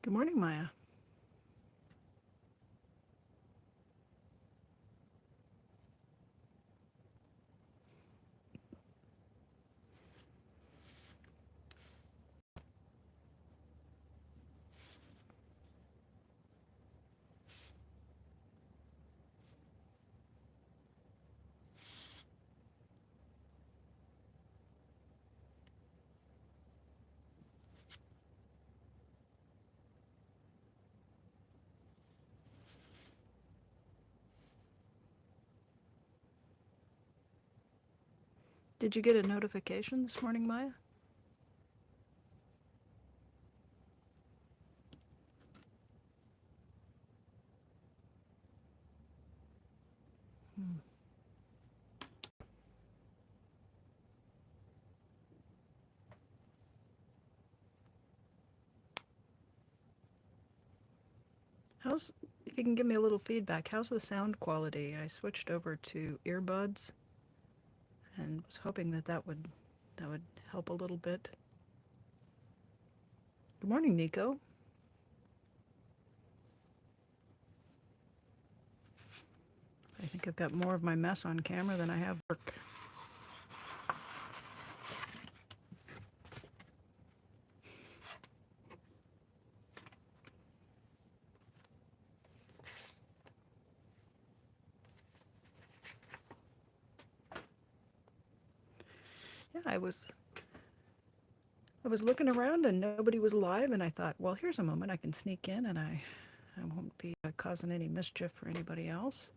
Good morning, Maya. Did you get a notification this morning, Maya? Hmm. If you can give me a little feedback, how's the sound quality? I switched over to earbuds and was hoping that would help a little bit. Good morning, Nico. I think I've got more of my mess on camera than I have work. Yeah, I was looking around and nobody was alive, and I thought, well, here's a moment I can sneak in and I won't be causing any mischief for anybody else.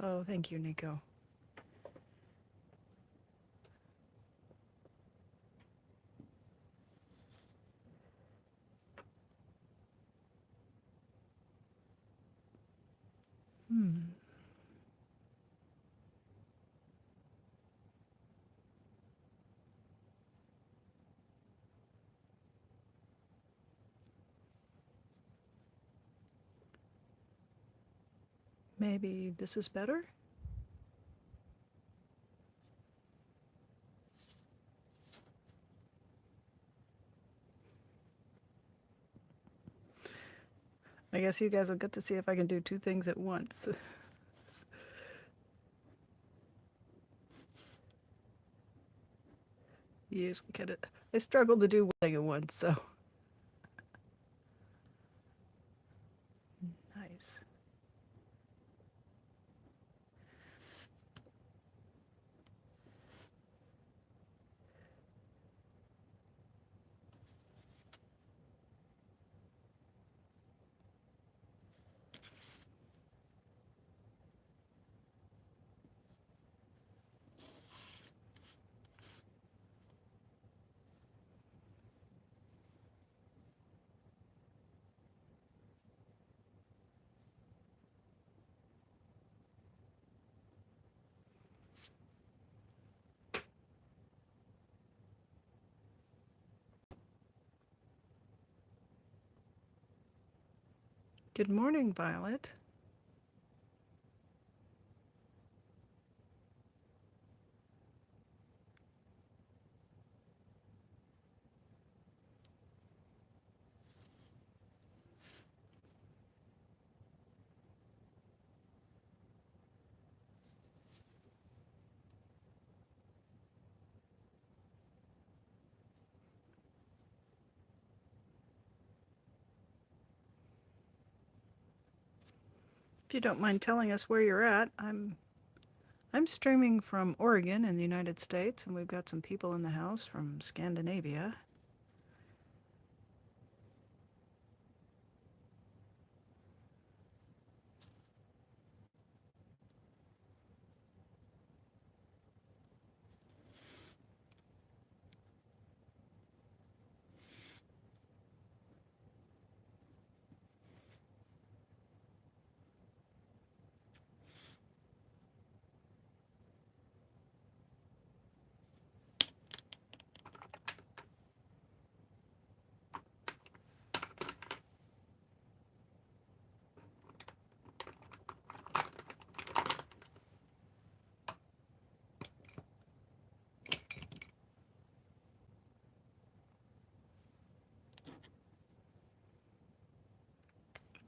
Oh, thank you, Nico. Hmm. Maybe this is better? I guess you guys will get to see if I can do two things at once. You usually get it. I struggle to do one thing at once, so nice. Good morning, Violet. If you don't mind telling us where you're at, I'm streaming from Oregon in the United States, and we've got some people in the house from Scandinavia.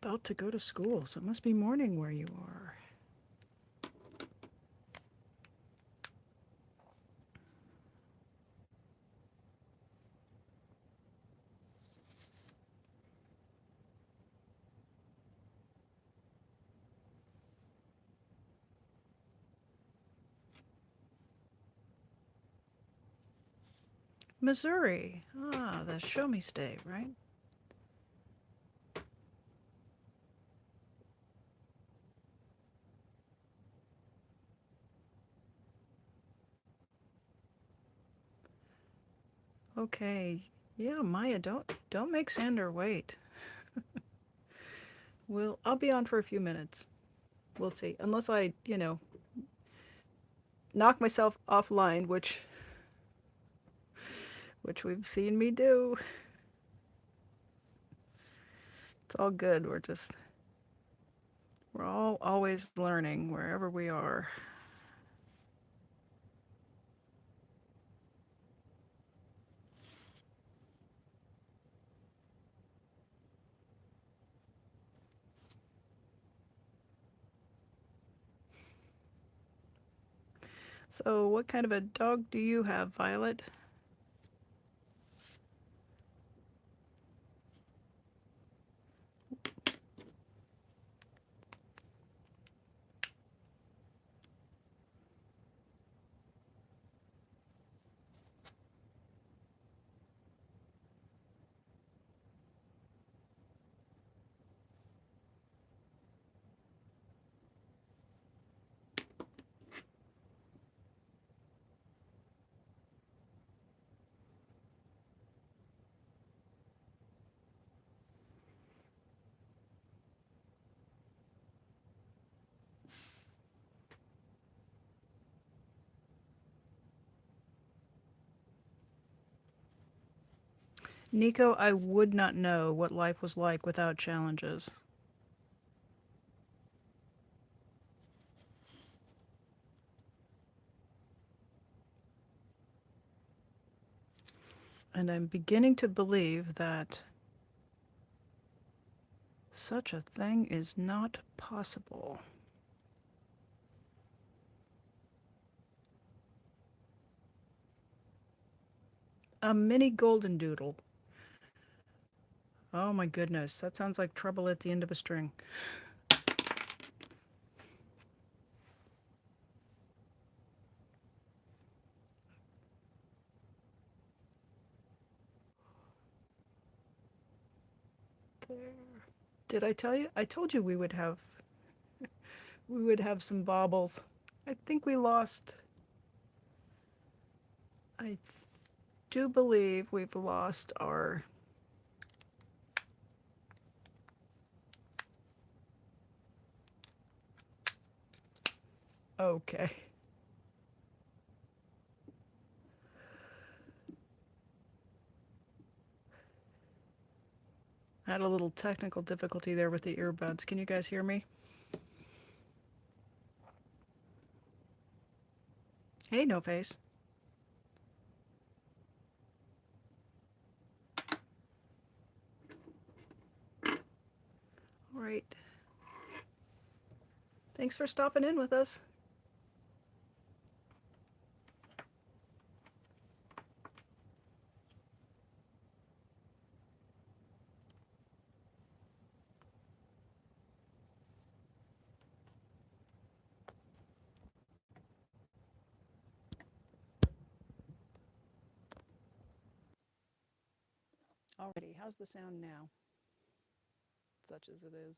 about to go to school, so it must be morning where you are. Missouri. Ah, the show me state, right? Okay. Yeah, Maya, don't make Sander wait. I'll be on for a few minutes. We'll see. Unless I, knock myself offline, which we've seen me do. It's all good. We're all always learning wherever we are. So, what kind of a dog do you have, Violet? Nico, I would not know what life was like without challenges. And I'm beginning to believe that such a thing is not possible. A mini golden doodle. Oh my goodness, that sounds like trouble at the end of a string. There. Did I tell you? I told you we would have some baubles. I think we lost. I do believe we've lost our. Okay. I had a little technical difficulty there with the earbuds. Can you guys hear me? Hey, No Face. All right. Thanks for stopping in with us. Alrighty, how's the sound now? Such as it is.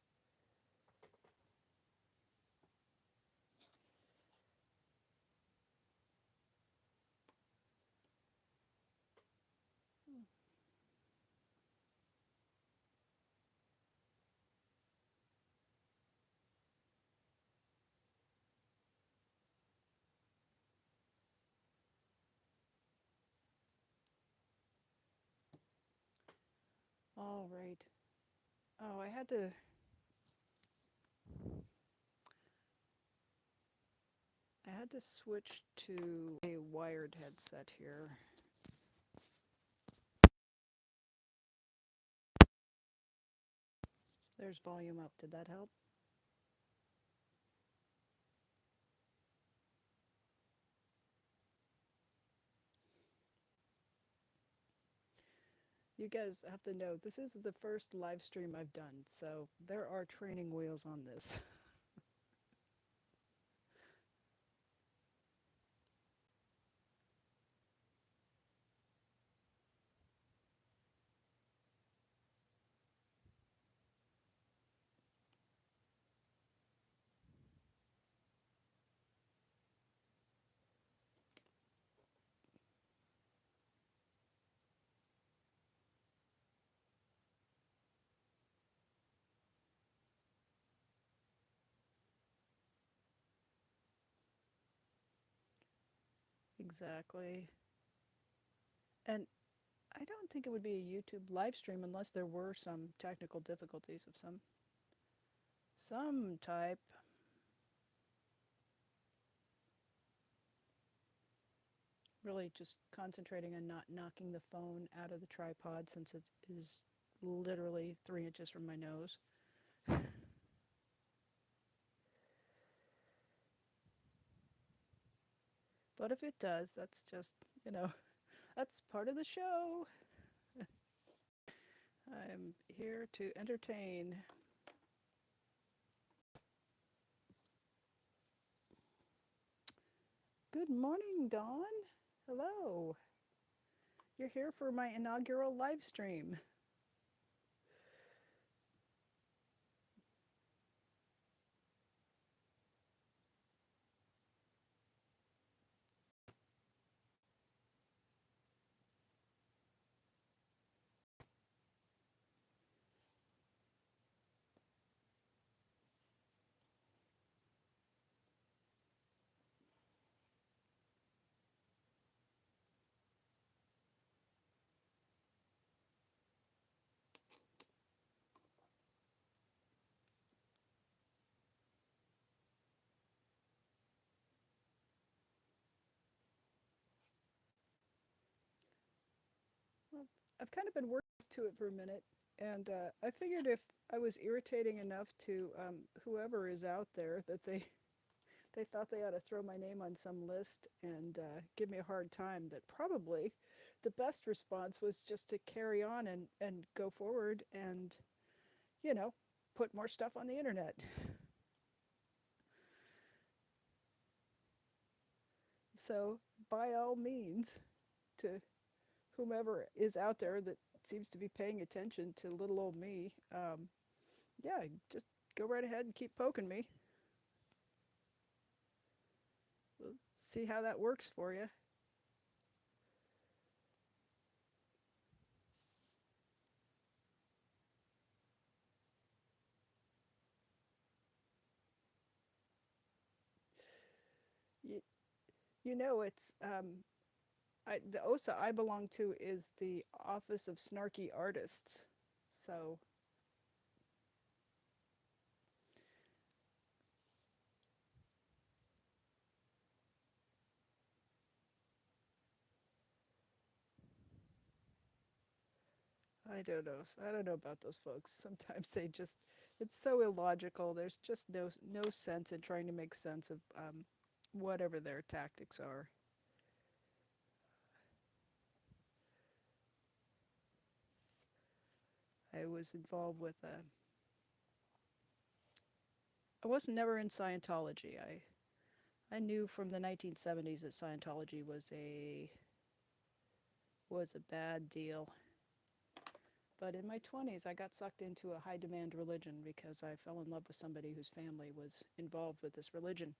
All right. Oh, I had to switch to a wired headset here. There's volume up. Did that help? You guys have to know this is the first live stream I've done, so there are training wheels on this. Exactly. And I don't think it would be a YouTube live stream unless there were some technical difficulties of some type. Really just concentrating on not knocking the phone out of the tripod since it is literally 3 inches from my nose. But if it does, that's just, you know, that's part of the show. I'm here to entertain. Good morning, Dawn. Hello. You're here for my inaugural live stream. Well, I've kind of been working to it for a minute, and I figured if I was irritating enough to whoever is out there that they thought they ought to throw my name on some list and give me a hard time, that probably the best response was just to carry on and go forward and, you know, put more stuff on the internet. So, by all means, to whomever is out there that seems to be paying attention to little old me, yeah, just go right ahead and keep poking me. We'll see how that works for you. You, you know, it's the OSA I belong to is the Office of Snarky Artists. So I don't know. I don't know about those folks. Sometimes they just, it's so illogical. There's just no sense in trying to make sense of whatever their tactics are. I was involved with I was never in Scientology. I knew from the 1970s that Scientology was a bad deal. But in my 20s, I got sucked into a high demand religion because I fell in love with somebody whose family was involved with this religion.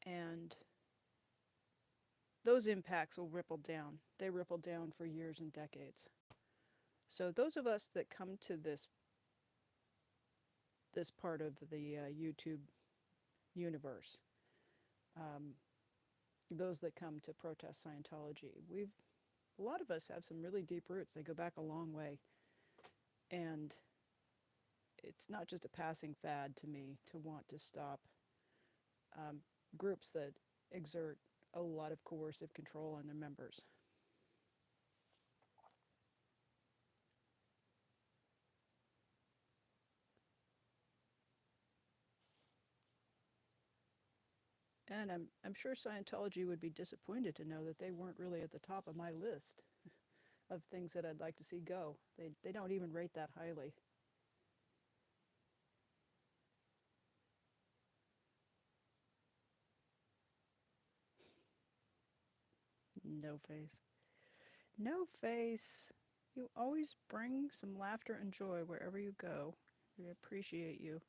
And those impacts will ripple down. They ripple down for years and decades. So those of us that come to this part of the YouTube universe, um, those that come to protest Scientology, a lot of us have some really deep roots. They go back a long way, and it's not just a passing fad to me to want to stop um, groups that exert a lot of coercive control on their members. And I'm sure Scientology would be disappointed to know that they weren't really at the top of my list of things that I'd like to see go. They don't even rate that highly. No face. No face. You always bring some laughter and joy wherever you go. We appreciate you.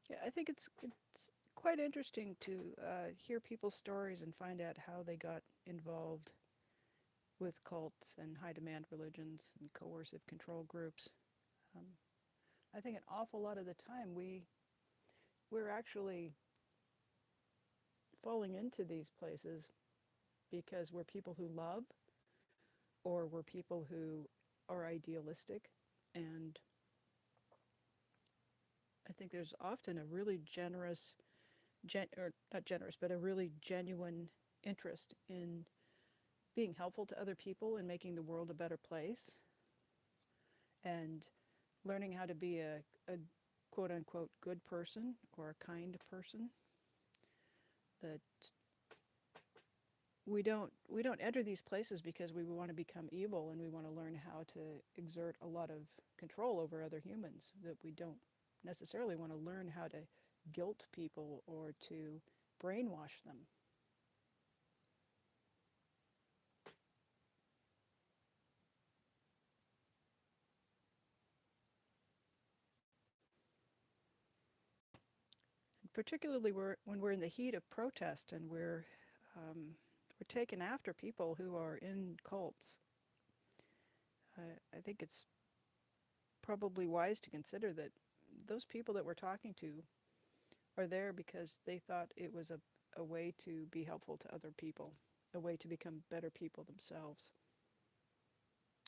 Yeah, I think it's quite interesting to hear people's stories and find out how they got involved with cults and high demand religions and coercive control groups. Um, I think an awful lot of the time we're actually falling into these places because we're people who love or we're people who are idealistic. And I think there's often a really or not generous, but a really genuine interest in being helpful to other people and making the world a better place and learning how to be a quote unquote good person or a kind person. That we don't enter these places because we want to become evil and we want to learn how to exert a lot of control over other humans. That we don't necessarily want to learn how to guilt people or to brainwash them. Particularly when we're in the heat of protest and um, we're taken after people who are in cults. I think it's probably wise to consider that those people that we're talking to are there because they thought it was a way to be helpful to other people, a way to become better people themselves.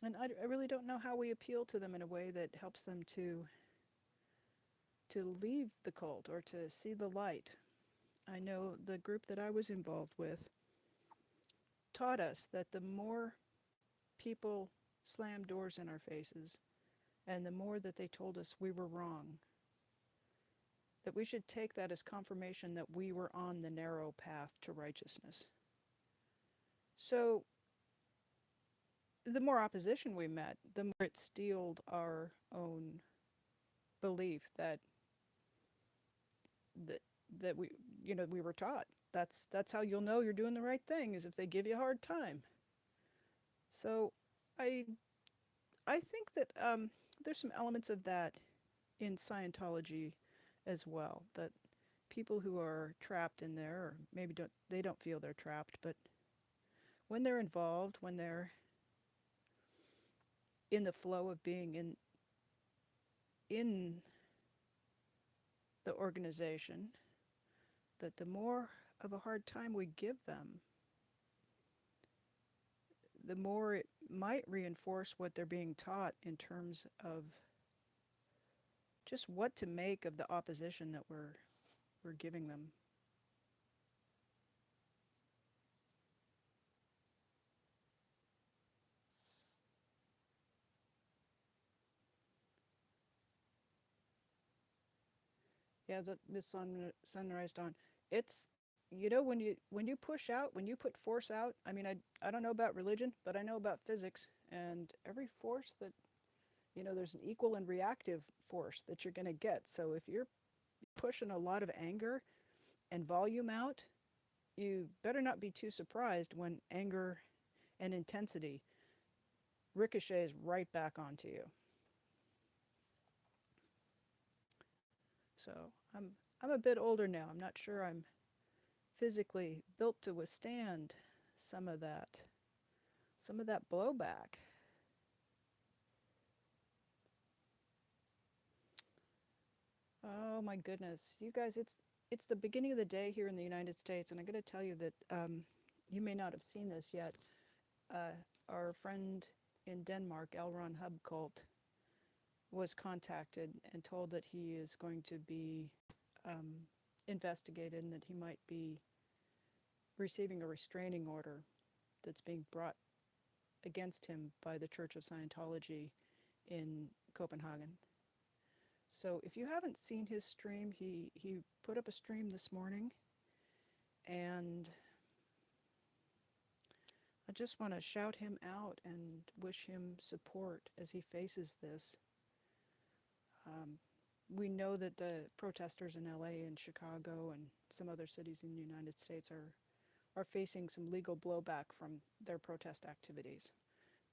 And I really don't know how we appeal to them in a way that helps them to leave the cult or to see the light. I know the group that I was involved with taught us that the more people slammed doors in our faces and the more that they told us we were wrong, that we should take that as confirmation that we were on the narrow path to righteousness. So the more opposition we met, the more it steeled our own belief that that we were taught. That's how you'll know you're doing the right thing is if they give you a hard time. So I I think that there's some elements of that in Scientology as well. That people who are trapped in there, or maybe don't feel they're trapped, but when they're involved, when they're in the flow of being in the organization, that the more of a hard time we give them, the more it might reinforce what they're being taught in terms of just what to make of the opposition that we're giving them. Yeah, the sunrise dawn. It's when you push out, when you put force out. I mean, I don't know about religion, but I know about physics, and every force that there's an equal and reactive force that you're going to get. So if you're pushing a lot of anger and volume out, you better not be too surprised when anger and intensity ricochets right back onto you. So I'm a bit older now. I'm not sure I'm physically built to withstand some of that some of that blowback. Oh my goodness. You guys, it's it's the beginning of the day here in the United States, and I'm going to tell you that you may not have seen this yet. Uh, our friend in Denmark, Elron Hubcolt, was contacted and told that he is going to be um, investigated and that he might be receiving a restraining order that's being brought against him by the Church of Scientology in Copenhagen. So if you haven't seen his stream, he put up a stream this morning, and I just want to shout him out and wish him support as he faces this. Um, we know that the protesters in LA and Chicago and some other cities in the United States are facing some legal blowback from their protest activities.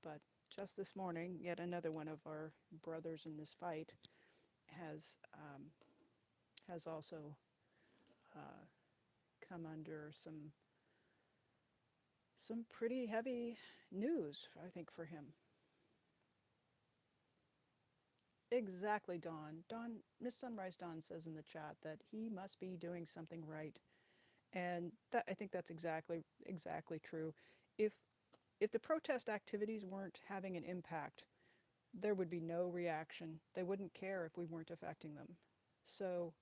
But just this morning, yet another one of our brothers in this fight has also uh, come under some pretty heavy news, I think, for him. Exactly, Dawn. Dawn, Miss Sunrise Dawn says in the chat that he must be doing something right, and that I think that's exactly true. If if the protest activities weren't having an impact, there would be no reaction. They wouldn't care if we weren't affecting them. So,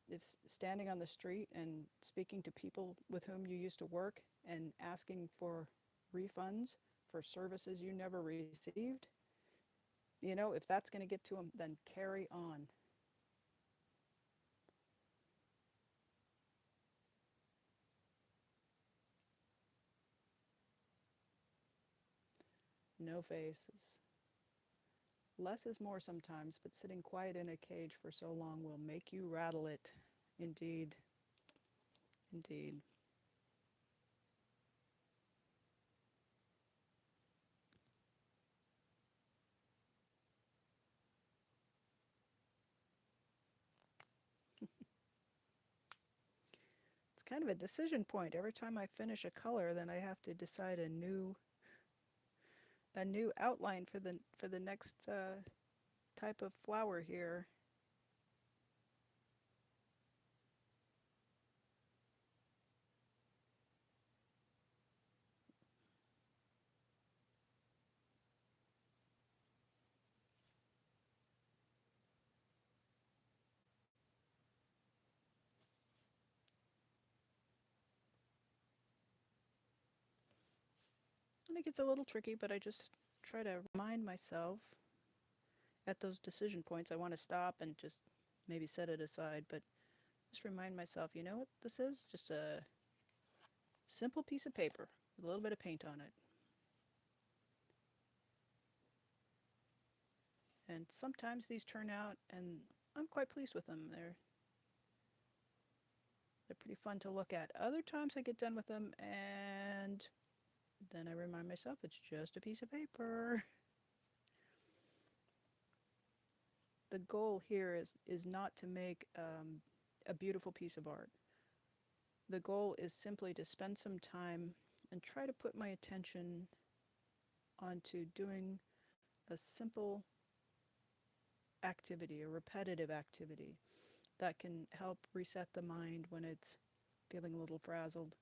if standing on the street and speaking to people with whom you used to work and asking for refunds for services you never received, if that's going to get to them, then carry on. No faces. Less is more sometimes, but sitting quiet in a cage for so long will make you rattle it. Indeed, indeed. It's kind of a decision point. Every time I finish a color, then I have to decide a new outline for the next type of flower here. I think it's a little tricky, but I just try to remind myself at those decision points. I want to stop and just maybe set it aside, but just remind myself, you know what this is? Just a simple piece of paper with a little bit of paint on it. And sometimes these turn out, and I'm quite pleased with them. They're pretty fun to look at. Other times I get done with them, and then I remind myself it's just a piece of paper. The goal here is not to make a beautiful piece of art. The goal is simply to spend some time and try to put my attention onto doing a simple activity, a repetitive activity that can help reset the mind when it's feeling a little frazzled.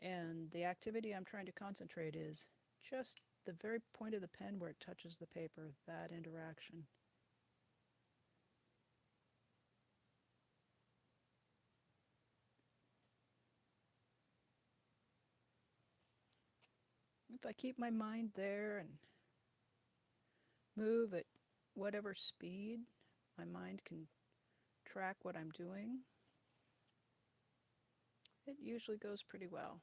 And the activity I'm trying to concentrate is just the very point of the pen where it touches the paper, that interaction. If I keep my mind there and move at whatever speed my mind can track what I'm doing, it usually goes pretty well.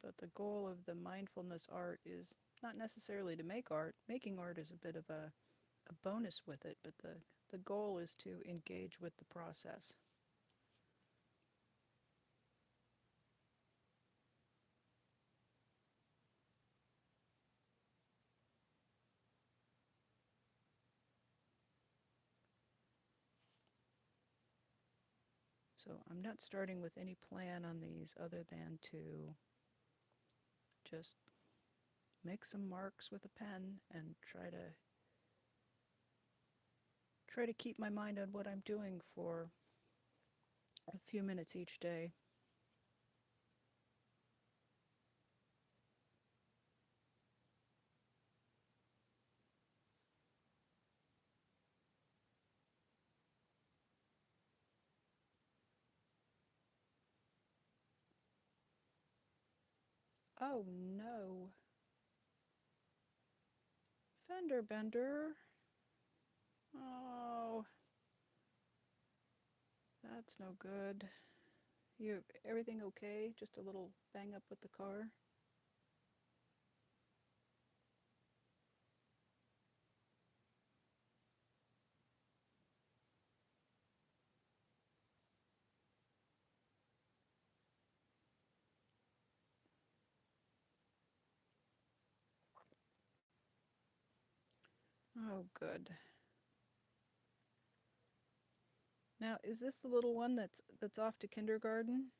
But the goal of the mindfulness art is not necessarily to make art. Making art is a bit of a bonus with it, but the goal is to engage with the process. So I'm not starting with any plan on these other than to just make some marks with a pen and try to keep my mind on what I'm doing for a few minutes each day. Oh no, fender bender. Oh, that's no good. You everything okay? Just a little bang up with the car? Oh, good. Now, is this the little one that's off to kindergarten?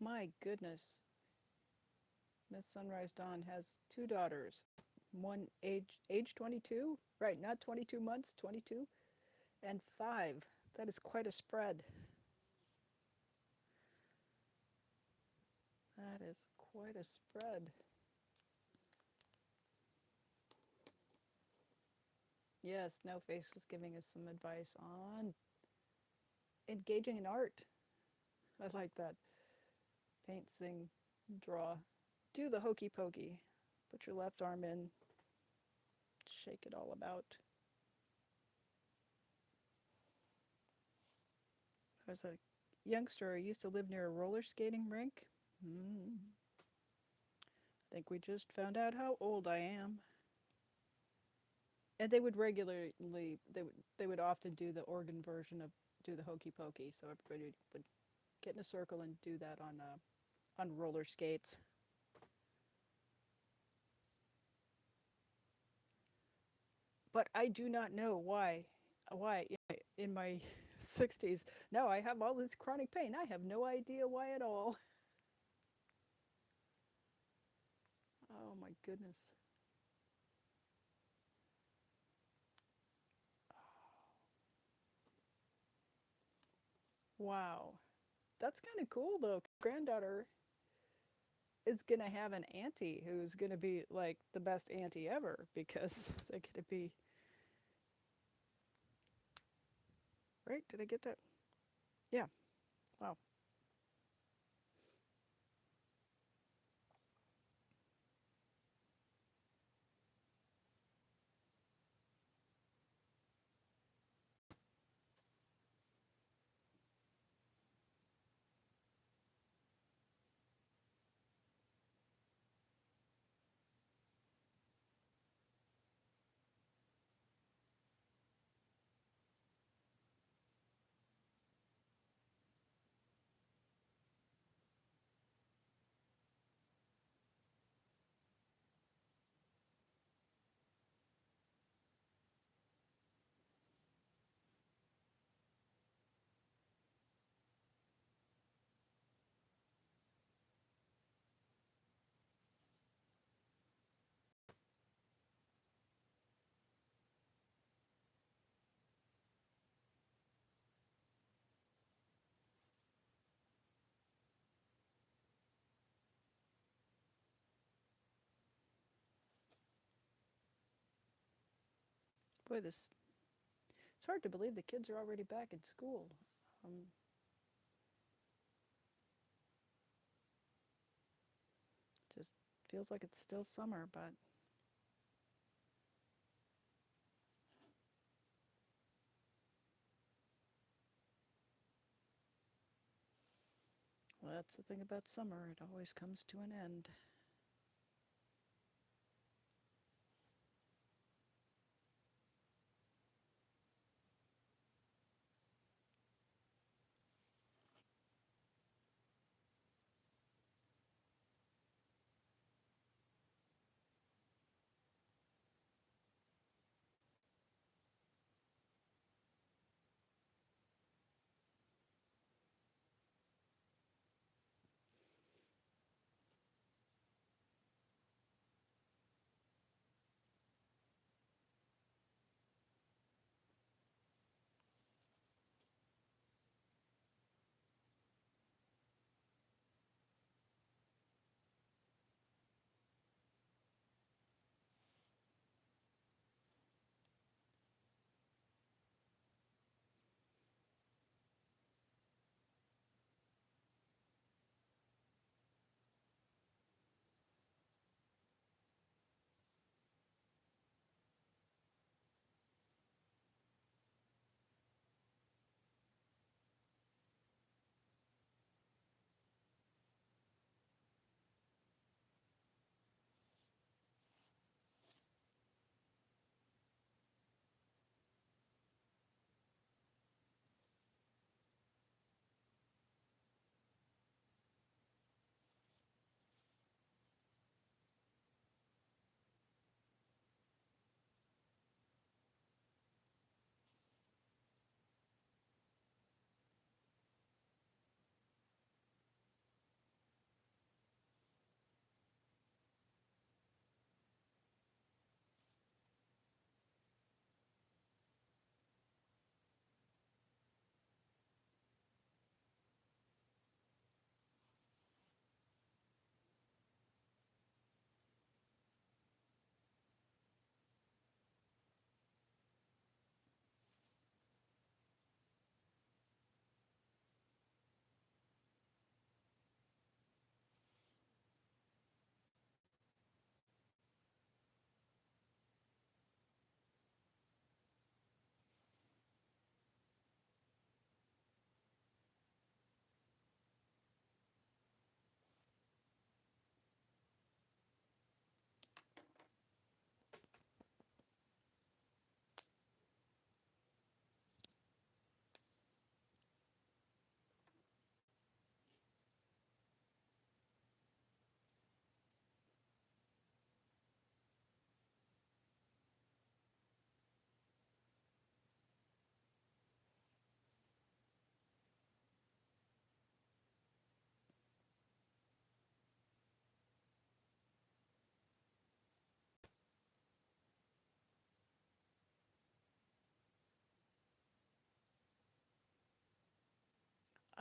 My goodness. Miss Sunrise Dawn has two daughters. One age 22, right? Not 22 months, 22, and 5. That is quite a spread. That is quite a spread. Yes, No Face is giving us some advice on engaging in art. I like that. Paint, sing, draw. Do the hokey pokey. Put your left arm in, shake it all about. I was a youngster. I used to live near a roller skating rink. I think we just found out how old I am. And they would regularly they would often do the organ version of do the hokey pokey. So everybody would get in a circle and do that on roller skates. But I do not know why in my 60s. No, I have all this chronic pain. I have no idea why at all. Oh my goodness. Wow. That's kind of cool though. Granddaughter is going to have an auntie who's going to be like the best auntie ever because they're going to be right. Did I get that? Yeah. Wow. Boy, this It's hard to believe the kids are already back in school. Um, just feels like it's still summer, but well, that's the thing about summer. It always comes to an end.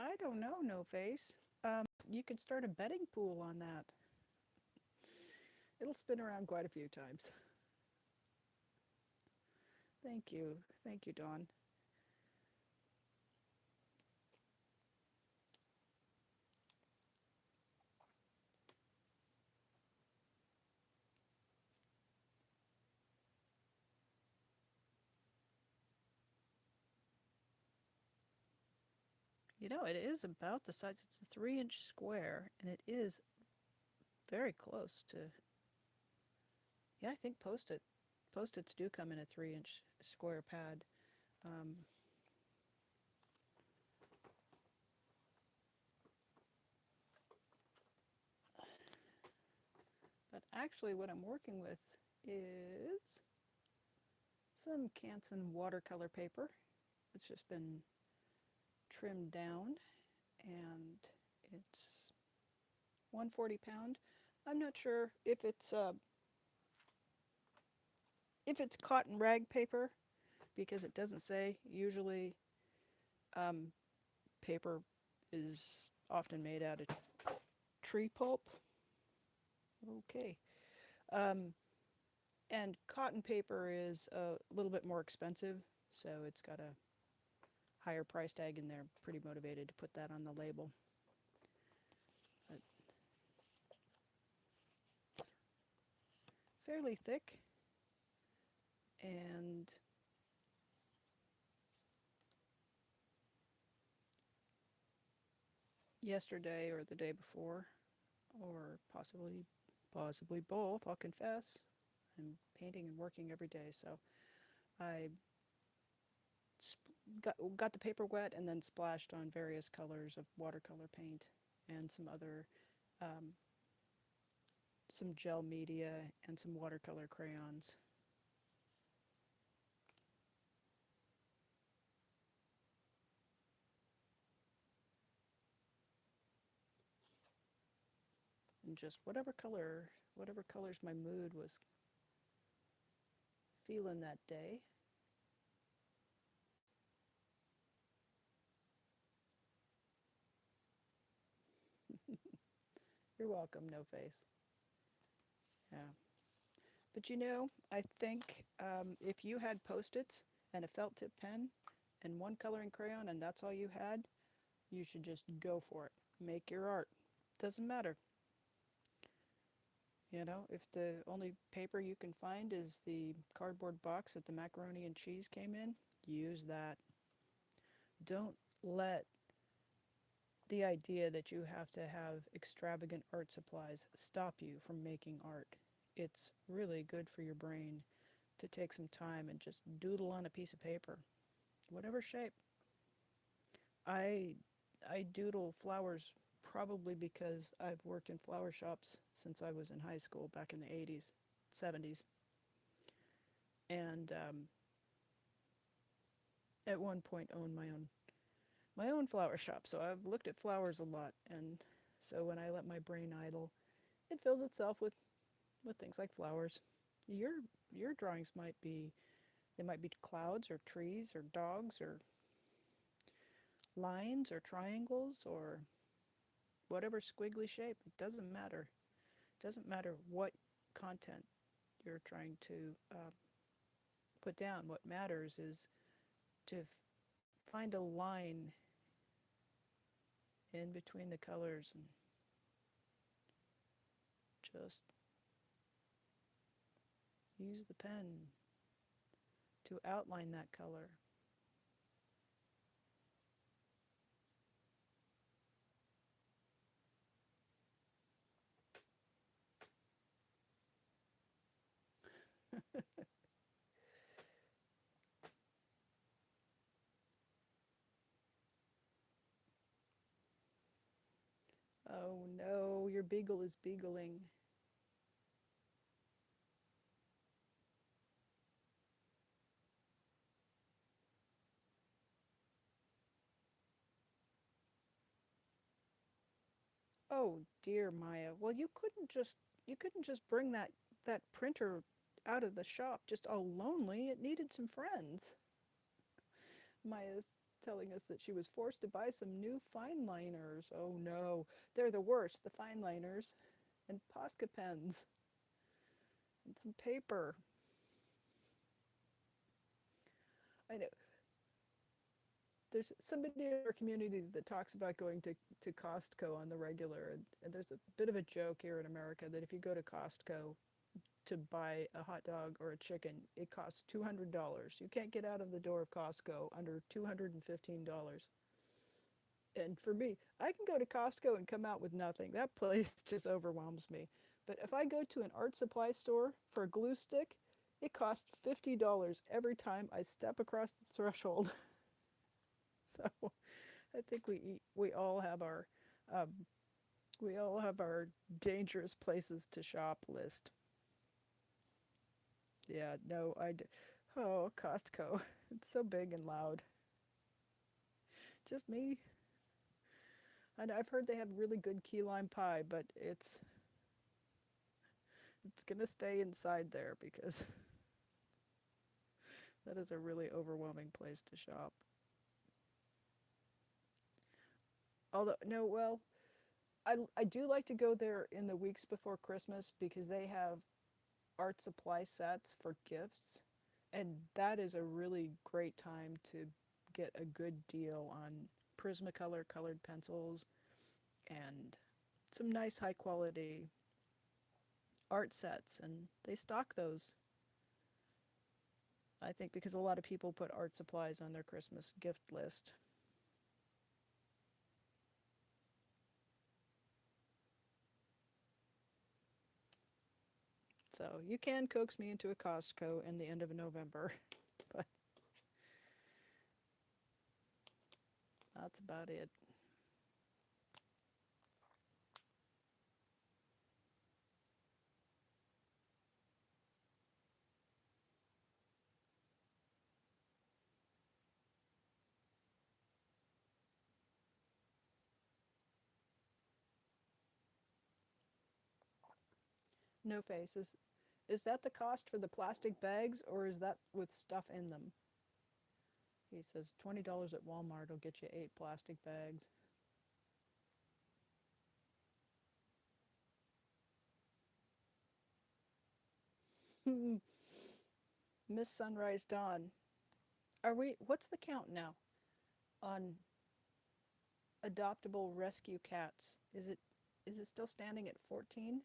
I don't know, No Face. You could start a betting pool on that. It'll spin around quite a few times. Thank you. Thank you, Dawn. You know, it is about the size. It's a 3-inch square, and it is very close to. Yeah, I think Post-its do come in a 3-inch square pad. Um, but actually, what I'm working with is some Canson watercolor paper. It's just been trimmed down, and it's 140 pound. I'm not sure if it's cotton rag paper because it doesn't say. Usually, um, paper is often made out of tree pulp. Okay. Um, and cotton paper is a little bit more expensive So it's got a higher price tag, and they're pretty motivated to put that on the label. But fairly thick, and yesterday or the day before, or possibly both, I'll confess, I'm painting and working every day, so I got the paper wet and then splashed on various colors of watercolor paint and um, some gel media and some watercolor crayons. And just whatever colors my mood was feeling that day. You're welcome, No Face. Yeah. But I think if you had Post-its and a felt tip pen and one coloring crayon and that's all you had, you should just go for it. Make your art. Doesn't matter. If the only paper you can find is the cardboard box that the macaroni and cheese came in, use that. Don't let the idea that you have to have extravagant art supplies stop you from making art. It's really good for your brain to take some time and just doodle on a piece of paper, whatever shape. I I doodle flowers probably because I've worked in flower shops since I was in high school back in the 80s, 70s, and at one point owned my own flower shop. So I've looked at flowers a lot, and so when I let my brain idle, it fills itself with things like flowers. Your your drawings might be clouds or trees or dogs or lines or triangles or whatever squiggly shape. It doesn't matter. It doesn't matter what content you're trying to put down. What matters is to find a line in between the colors and just use the pen to outline that color. Oh no, your beagle is beagling. Oh dear, Maya. Well, you couldn't just bring that printer out of the shop just all lonely. It needed some friends. Maya's telling us that she was forced to buy some new fine liners. Oh no, they're the worst, the fine liners. And Posca pens and some paper. I know there's somebody in our community that talks about going to Costco on the regular, and there's a bit of a joke here in America that if you go to Costco to buy a hot dog or a chicken, it costs $200. You can't get out of the door of Costco under $215. And for me, I can go to Costco and come out with nothing. That place just overwhelms me. But if I go to an art supply store for a glue stick, it costs $50 every time I step across the threshold. So I think um, we all have our dangerous places to shop list. Yeah, no, oh, Costco. It's so big and loud. Just me. And I've heard they have really good key lime pie, but it's gonna stay inside there because that is a really overwhelming place to shop. Although no, well, I do like to go there in the weeks before Christmas because they have art supply sets for gifts. And that is a really great time to get a good deal on Prismacolor colored pencils and some nice high quality art sets. And they stock those, I think, because a lot of people put art supplies on their Christmas gift list. So you can coax me into a Costco in the end of November, but that's about it. No face. Is that the cost for the plastic bags or is that with stuff in them? He says $20 at Walmart will get you 8 plastic bags. Miss Sunrise Dawn. Are we what's the count now on adoptable rescue cats? Is it still standing at 14?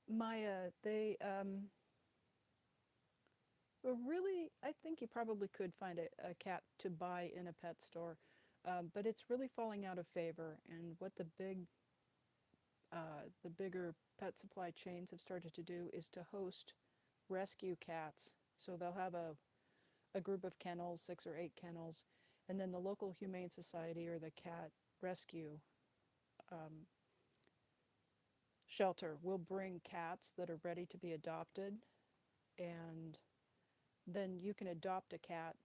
Maya, they well, really, I think you probably could find a cat to buy in a pet store, but it's really falling out of favor. And what the bigger pet supply chains have started to do is to host rescue cats. So they'll have a group of kennels, 6 or 8 kennels, and then the local humane society or the cat rescue um, shelter will bring cats that are ready to be adopted, and then you can adopt a cat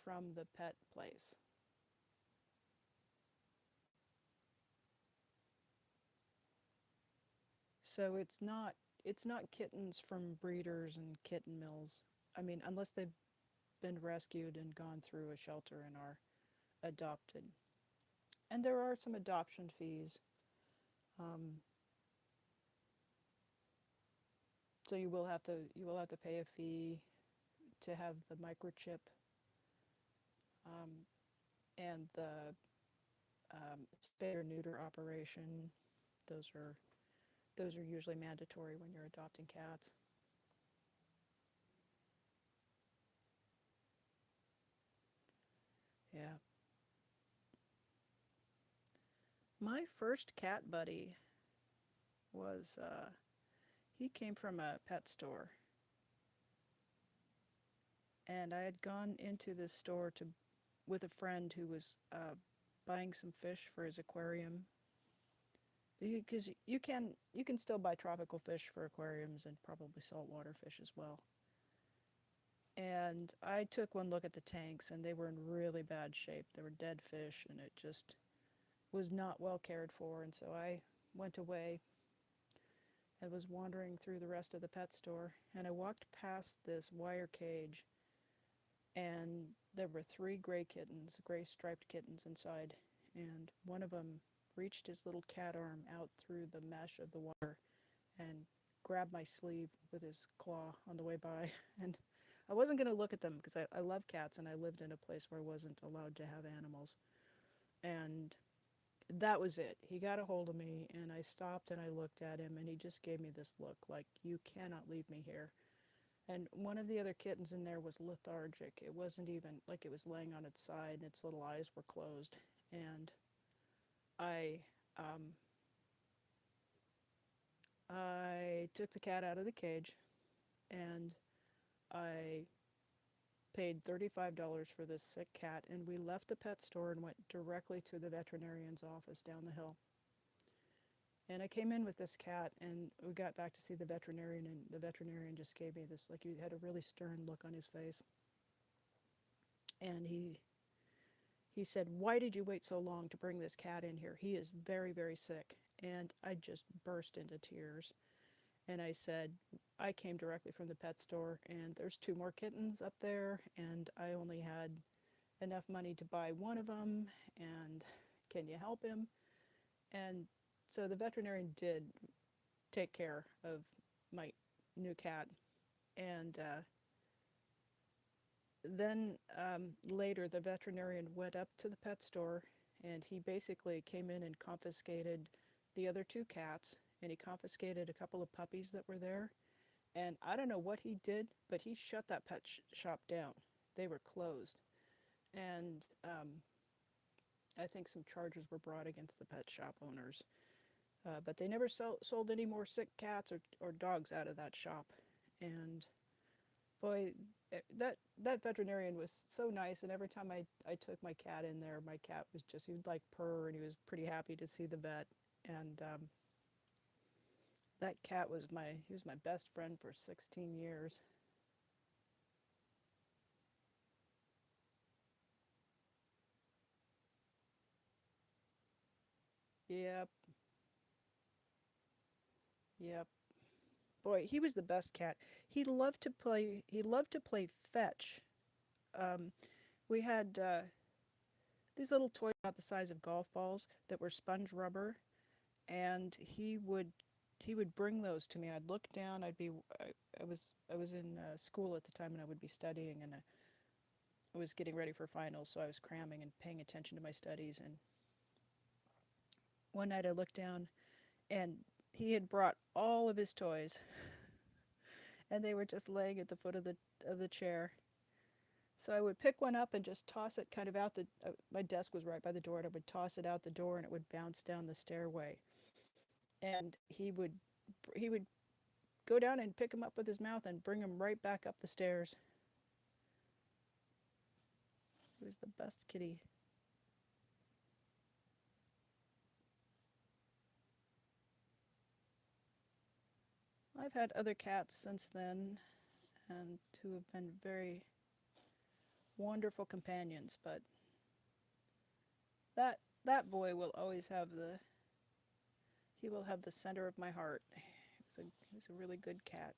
from the pet place. So it's not kittens from breeders and kitten mills. I mean, unless they've been rescued and gone through a shelter and are adopted. And there are some adoption fees. Um, so you will have to pay a fee to have the microchip um, and the spay or neuter operation. Those are those are usually mandatory when you're adopting cats. Yeah. My first cat buddy was he came from a pet store, and I had gone into this store to with a friend who was buying some fish for his aquarium because you can still buy tropical fish for aquariums and probably saltwater fish as well. And I took one look at the tanks and they were in really bad shape. They were dead fish and it just was not well cared for. And so I went away and was wandering through the rest of the pet store and I walked past this wire cage and there were 3 gray striped kittens inside. And one of them reached his little cat arm out through the mesh of the wire and grabbed my sleeve with his claw on the way by. And I wasn't going to look at them because I love cats and I lived in a place where I wasn't allowed to have animals. And that was it. He got a hold of me and I stopped and I looked at him and he just gave me this look like, you cannot leave me here. And one of the other kittens in there was lethargic. It wasn't even like it was laying on its side and its little eyes were closed. And I um, I took the cat out of the cage and I paid $35 for this sick cat, and we left the pet store and went directly to the veterinarian's office down the hill. And I came in with this cat, and we got back to see the veterinarian, and the veterinarian just gave me this, like, he had a really stern look on his face. And he said, "Why did you wait so long to bring this cat in here? He is very, very sick." And I just burst into tears. And I said, I came directly from the pet store, and there's two more kittens up there, and I only had enough money to buy one of them, and can you help him? And so the veterinarian did take care of my new cat. And then later, the veterinarian went up to the pet store, and he basically came in and confiscated the other two cats, and he confiscated a couple of puppies that were there. And I don't know what he did, but he shut that pet shop down. They were closed. And I think some charges were brought against the pet shop owners. But they never sold any more sick cats or dogs out of that shop. And boy, that veterinarian was so nice. And every time I took my cat in there, my cat was just, he would like purr, and he was pretty happy to see the vet. And that cat was he was my best friend for 16 years. Yep, yep. Boy, he was the best cat. He loved to play fetch. Um, we had these little toys about the size of golf balls that were sponge rubber, and he would bring those to me. I'd look down. I was in school at the time, and I would be studying, and I was getting ready for finals, so I was cramming and paying attention to my studies. And one night I looked down, and he had brought all of his toys, and they were just laying at the foot of the chair. So I would pick one up and just toss it kind of out the. My desk was right by the door, and I would toss it out the door, and it would bounce down the stairway. And he would go down and pick him up with his mouth and bring him right back up the stairs. He was the best kitty. I've had other cats since then, and who have been very wonderful companions. But that boy will always have the he will have the center of my heart. He's a really good cat.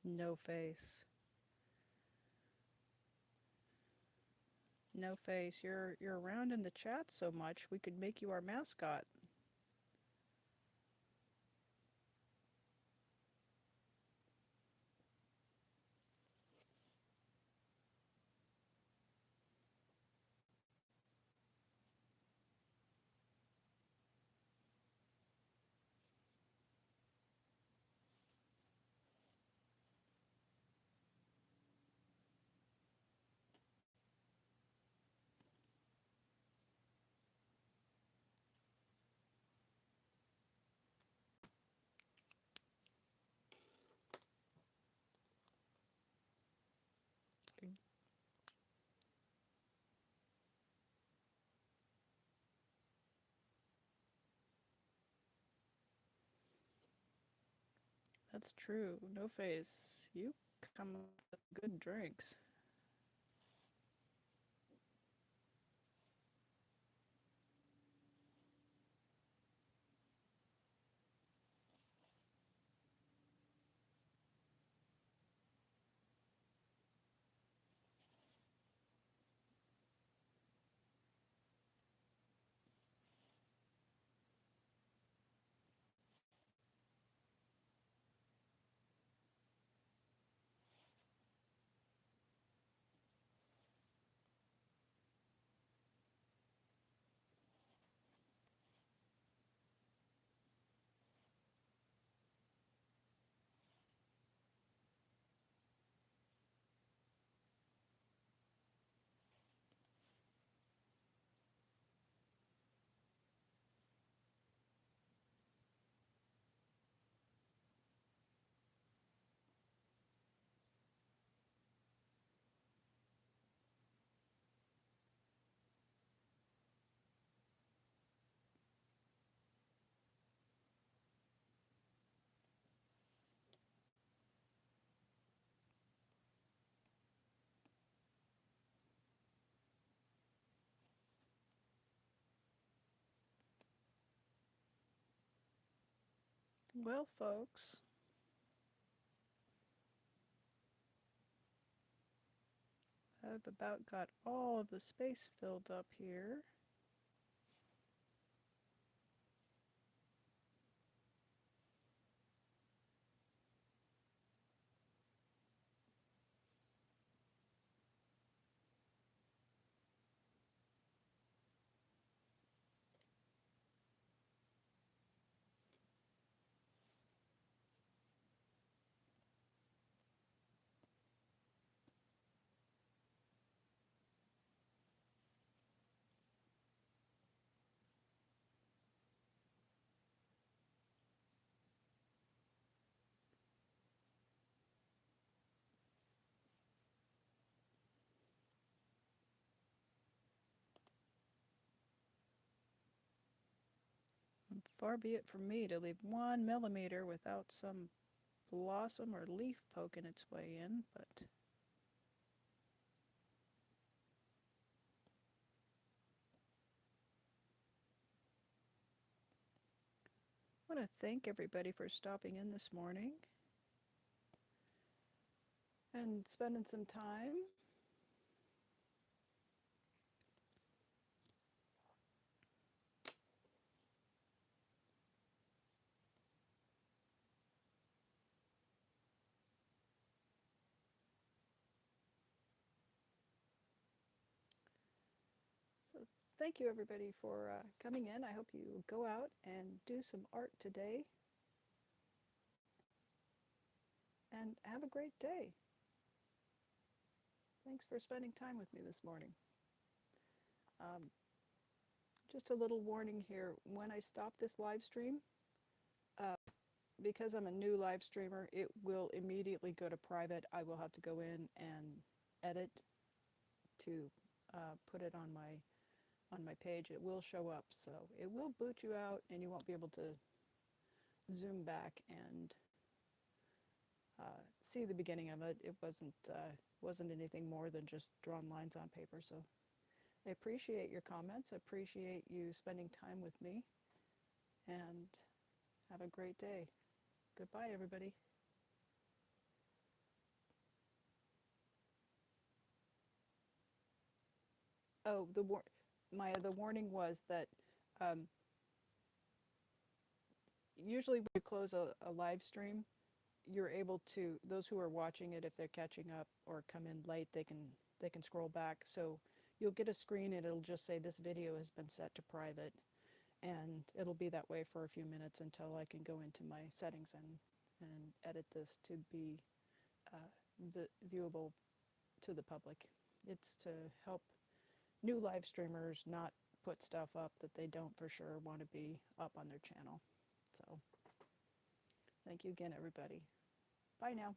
No face. No face. You're around in the chat so much. We could make you our mascot. That's true. No face. You come up with good drinks. Well, folks, I've about got all of the space filled up here. Far be it from me to leave 1 millimeter without some blossom or leaf poking its way in, but I want to thank everybody for stopping in this morning and spending some time. So thank you everybody for coming in. I hope you go out and do some art today and have a great day. Thanks for spending time with me this morning. Um, just a little warning here. When I stop this live stream, uh, because I'm a new live streamer, it will immediately go to private. I will have to go in and edit to put it on my page. It will show up, so it will boot you out, and you won't be able to zoom back and see the beginning of it. It wasn't anything more than just drawn lines on paper. So I appreciate your comments. I appreciate you spending time with me, and have a great day. Goodbye, everybody. Oh, the warning was that um, usually when you close a live stream, you're able to, those who are watching it, if they're catching up or come in late, they can scroll back. So you'll get a screen and it'll just say this video has been set to private, and it'll be that way for a few minutes until I can go into my settings and edit this to be viewable to the public. It's to help new live streamers not put stuff up that they don't for sure want to be up on their channel. So thank you again, everybody. Bye now.